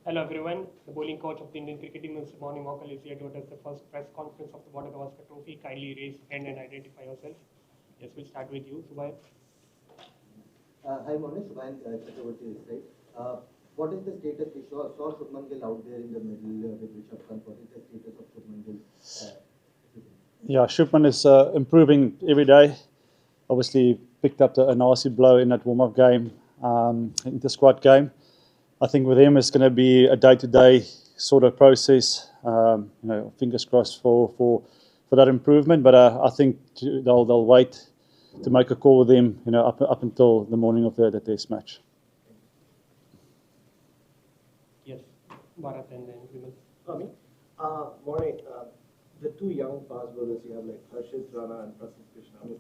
Hello everyone. The bowling coach of the Indian cricket team, Mr. Mohammed is here to address the first press conference of the Border Gavaskar Trophy. Kindly raise hand and identify yourself. Yes, we'll start with you, Subhayan. Hi, morning. Subhayan Chakravarti this side. What is the status? We saw Shubman Gill out there in the middle with Rishabh Pant. What is the status of Shubman Gill? Yeah, Shipman is improving every day. Obviously, picked up a nasty blow in that warm-up game, in the squad game. I think with him, it's going to be a day-to-day sort of process. Fingers crossed for that improvement. But I think they'll wait to make a call with him. Up until the morning of the test match. Yes, Bharat and then Vimal. Ami, morning. The two young fast bowlers you have like Harshit Rana and Prasidh Krishna. I mean,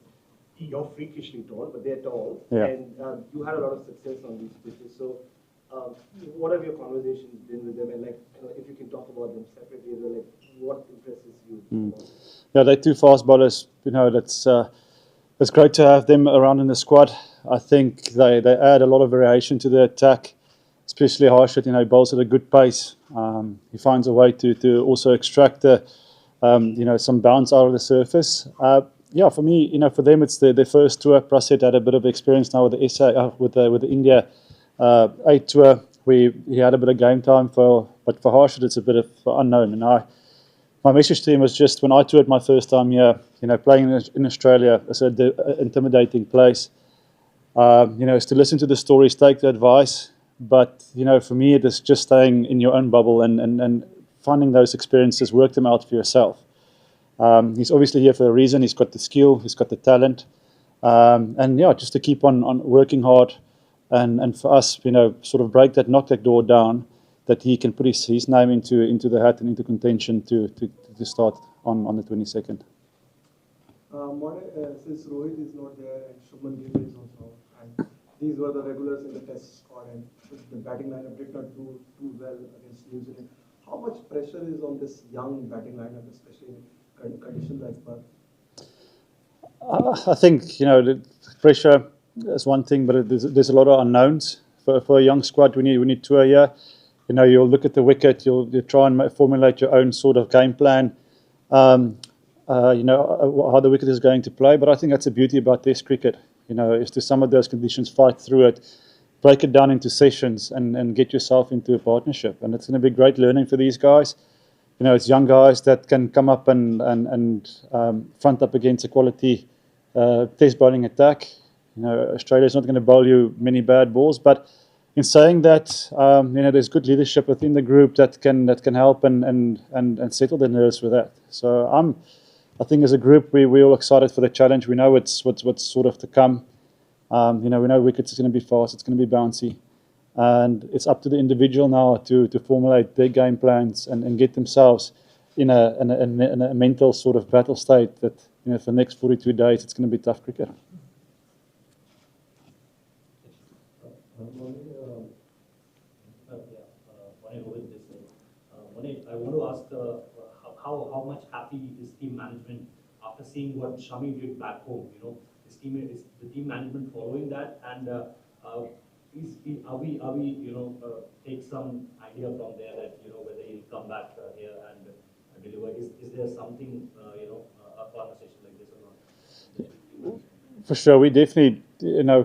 you're freakishly tall, but they're tall, Yeah. and you had a lot of success on these pitches. So, what have your conversations been with them? And like, if you can talk about them separately, like, what impresses you? Yeah, they're two fast bowlers. It's great to have them around in the squad. I think they add a lot of variation to the attack, especially Harshit. Bowls at a good pace. He finds a way to also extract some bounce out of the surface. For me, for them, it's their first tour. Prasid had a bit of experience now with the with the India A tour. He had a bit of game time but for Harshit, it's a bit of unknown. And my message to him was just when I toured my first time here, playing in Australia, it's an intimidating place. Is to listen to the stories, take the advice. But, for me, it is just staying in your own bubble and finding those experiences, work them out for yourself. He's obviously here for a reason. He's got the skill, he's got the talent. Just to keep on working hard and for us, sort of knock that door down, that he can put his name into the hat and into contention to start on the 22nd. Since Rohit is not there and Shubman Gill is also out, and these were the regulars in the test squad, and the batting lineup did not do too well against New Zealand. How much pressure is on this young batting lineup, especially in conditions like Perth? I think the pressure is one thing, but there's a lot of unknowns for a young squad. We need two a year. You'll look at the wicket. You'll try and formulate your own sort of game plan. How the wicket is going to play. But I think that's the beauty about Test cricket. Is to some of those conditions, fight through it, break it down into sessions, and get yourself into a partnership. And it's going to be great learning for these guys. It's young guys that can come up and front up against a quality Test bowling attack. Australia's not going to bowl you many bad balls, but in saying that, there's good leadership within the group that can help and settle the nerves with that. So I think as a group we're all excited for the challenge. We know what's sort of to come. We know wickets is going to be fast, it's going to be bouncy, and it's up to the individual now to formulate their game plans and get themselves in a mental sort of battle state that for the next 42 days it's going to be tough cricket. I want to ask how much happy is team management after seeing what Shami did back home? Is the team management following that, and are we take some idea from there that whether he'll come back here and deliver? Is there something a conversation like this or not? For sure, we definitely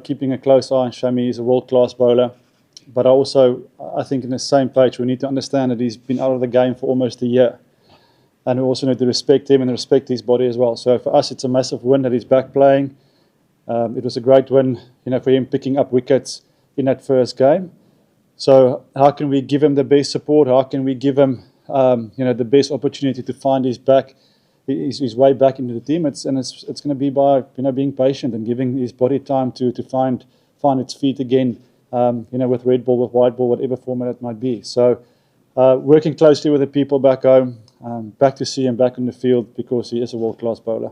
keeping a close eye on Shami. He's a world-class bowler. But I think in the same page, we need to understand that he's been out of the game for almost a year. And we also need to respect him and respect his body as well. So for us, it's a massive win that he's back playing. It was a great win, for him picking up wickets in that first game. So how can we give him the best support? How can we give him, the best opportunity to find his way back into the team? It's going to be by being patient and giving his body time to find its feet again. With red ball, with white ball, whatever format it might be. So, working closely with the people back home, back to see him back in the field because he is a world-class bowler.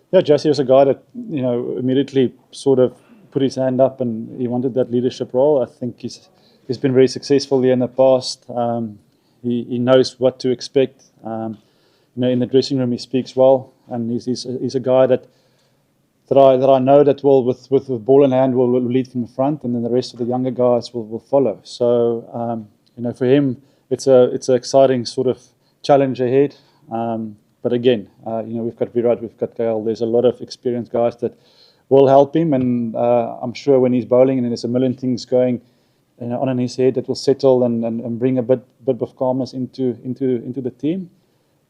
Yeah, Jesse was a guy that immediately sort of put his hand up and he wanted that leadership role. I think he's been very successful here in the past. He knows what to expect. in the dressing room he speaks well, and he's a guy that I know that will with the ball in hand will lead from the front, and then the rest of the younger guys will follow. So for him, it's an exciting sort of challenge ahead. But again, we've got Virat, we've got Gayle. There's a lot of experienced guys that will help him, and I'm sure when he's bowling and there's a million things going on in his head, that will settle and bring a bit of calmness into the team.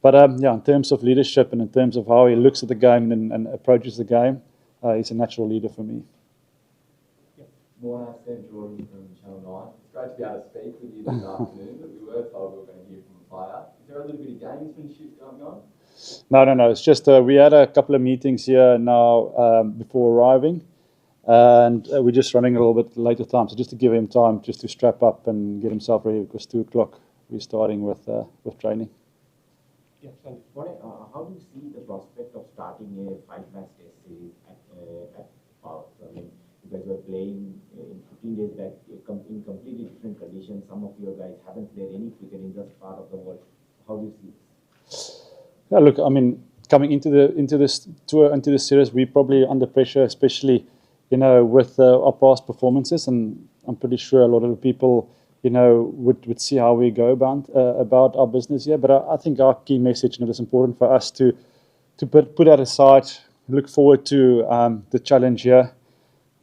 But in terms of leadership and in terms of how he looks at the game and approaches the game, he's a natural leader for me. Morning, Sam Jordan from Channel 9. It's great to be able to speak with you this afternoon, but we were told we were going to hear from a player. Is there a little bit of gamesmanship going on? No. It's just we had a couple of meetings here now before arriving, and we're just running a little bit later time. So just to give him time just to strap up and get himself ready, because 2 o'clock we're starting with training. Yeah, sorry. How do you see the prospect of starting a 5-match test series at Perth? I mean, you guys were playing in 15 days back in completely different conditions. Some of your guys haven't played any cricket in this part of the world. How do you see this? Yeah, look, I mean, coming into this tour, into this series, we're probably under pressure, especially with our past performances, and I'm pretty sure a lot of the people would see how we go about our business here. But I think our key message, it's important for us to put that aside, look forward to the challenge here.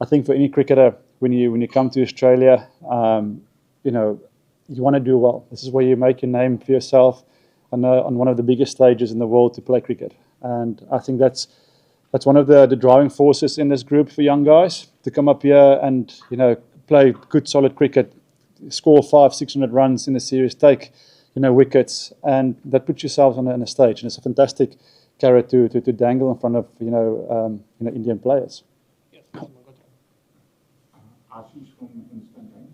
I think for any cricketer, when you come to Australia, you want to do well. This is where you make your name for yourself on one of the biggest stages in the world to play cricket. And I think that's one of the driving forces in this group for young guys to come up here and play good solid cricket, score 500-600 runs in a series, take wickets, and that puts yourselves on a stage. And it's a fantastic carrot to dangle in front of Indian players. Yes, Ashish from Hindustan Times.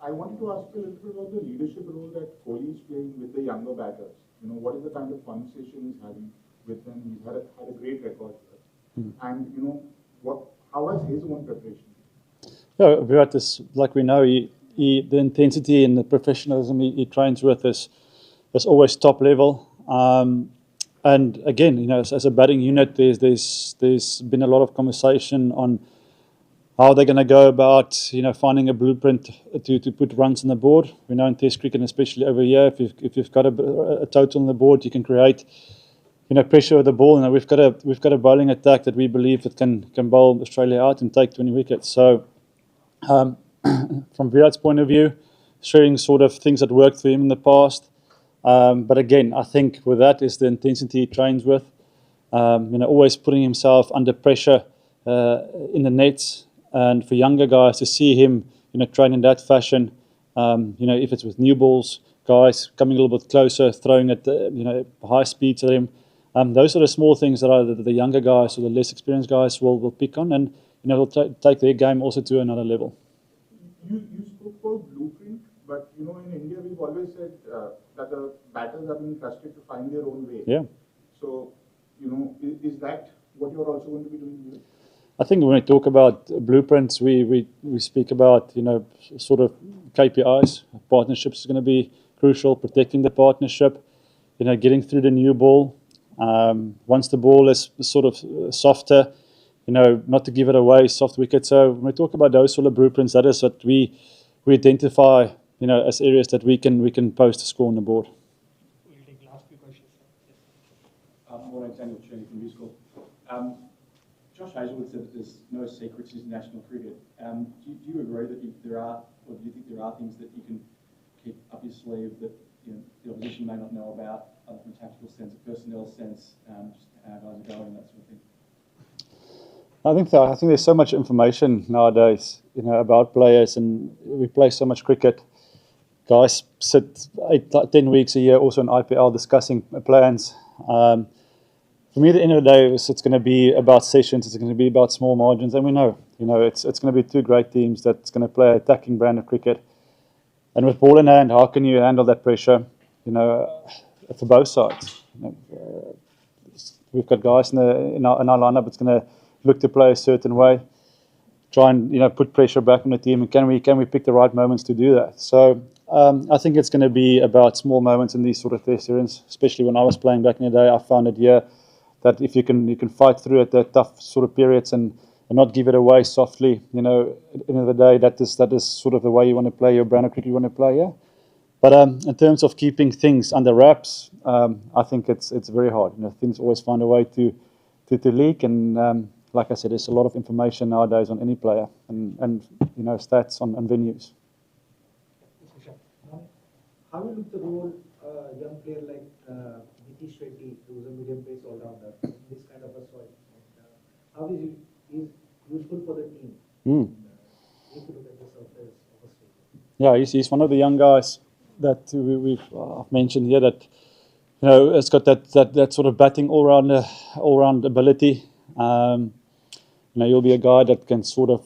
I wanted to ask you a little bit about the leadership role that Kohli is playing with the younger batters. What is the kind of conversation he's having with them? He's had a great record here. And how has his own preparation? Yeah, Virat is, like we know, the intensity and the professionalism he trains with is always top level. And again, as a batting unit, there's been a lot of conversation on how they're going to go about, finding a blueprint to put runs on the board. We know in Test cricket, especially over here, if you've got a total on the board, you can create, pressure with the ball. And we've got a bowling attack that we believe that can bowl Australia out and take 20 wickets. So, from Virat's point of view, sharing sort of things that worked for him in the past. But again, I think with that is the intensity he trains with. Always putting himself under pressure in the nets. And for younger guys to see him, train in that fashion, if it's with new balls, guys coming a little bit closer, throwing at high speeds at him. Those are the small things that the younger guys or the less experienced guys will pick on, and will take their game also to another level. You spoke about blueprint, but in India we've always said that the batters are being trusted to find their own way. Yeah. So, is that what you're also going to be doing here? I think when we talk about blueprints, we speak about sort of KPIs. Partnerships is going to be crucial. Protecting the partnership, getting through the new ball. Once the ball is sort of softer, not to give it away, soft wicket. So when we talk about those sort of blueprints, that is what we identify, as areas that we can post a score on the board. We'll take last few questions. Morning, Daniel Cherney from Musical. Josh Hazlewood said that there's no secrets in international cricket. Do you agree that there are, or do you think there are things that you can keep up your sleeve that the opposition may not know about, either from a tactical sense, a personnel sense, just how guys are going, that sort of thing? I think there's so much information nowadays, about players, and we play so much cricket. Guys sit 10 weeks a year also in IPL discussing plans. For me, at the end of the day, it's going to be about sessions. It's going to be about small margins, and we know, it's going to be two great teams that's going to play an attacking brand of cricket. And with ball in hand, how can you handle that pressure? For both sides. We've got guys in our lineup that's going to look to play a certain way, try and put pressure back on the team, and can we pick the right moments to do that? So I think it's going to be about small moments in these sort of test series, especially when I was playing back in the day. I found it here that if you can fight through it, that tough sort of periods and not give it away softly. At the end of the day, that is sort of the way you want to play your brand of cricket you want to play here. But in terms of keeping things under wraps, I think it's very hard. Things always find a way to leak, and like I said, there's a lot of information nowadays on any player and stats on venues. How will the role a young player like Nitish Reddy, who is a medium pace all rounder, in this kind of a soil? And, how is he useful for the team? If you look at the surface of a stadium. Yeah, he's one of the young guys that we've mentioned here that has got that sort of batting all round ability. He'll be a guy that can sort of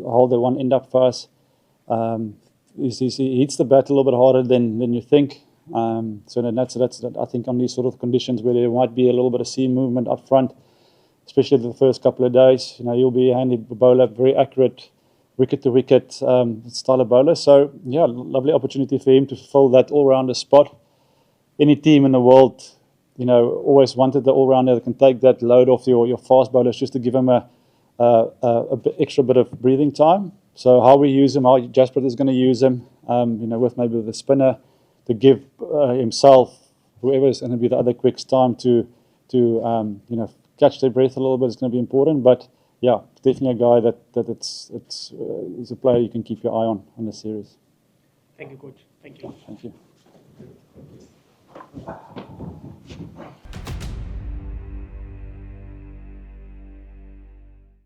hold the one end up for us. He hits the bat a little bit harder than you think. So that's I think on these sort of conditions where there might be a little bit of seam movement up front, especially the first couple of days. He'll be a handy bowler, very accurate, wicket to wicket style of bowler. So yeah, lovely opportunity for him to fill that all-rounder spot. Any team in the world, always wanted the all-rounder that can take that load off your fast bowlers, just to give him a extra bit of breathing time. So how we use him, how Jasper is going to use him, with maybe the spinner to give himself, whoever is going to be the other quicks, time to catch their breath a little bit is going to be important. But yeah, definitely a guy that is a player you can keep your eye on the series. Thank you, Coach. Thank you. Thank you.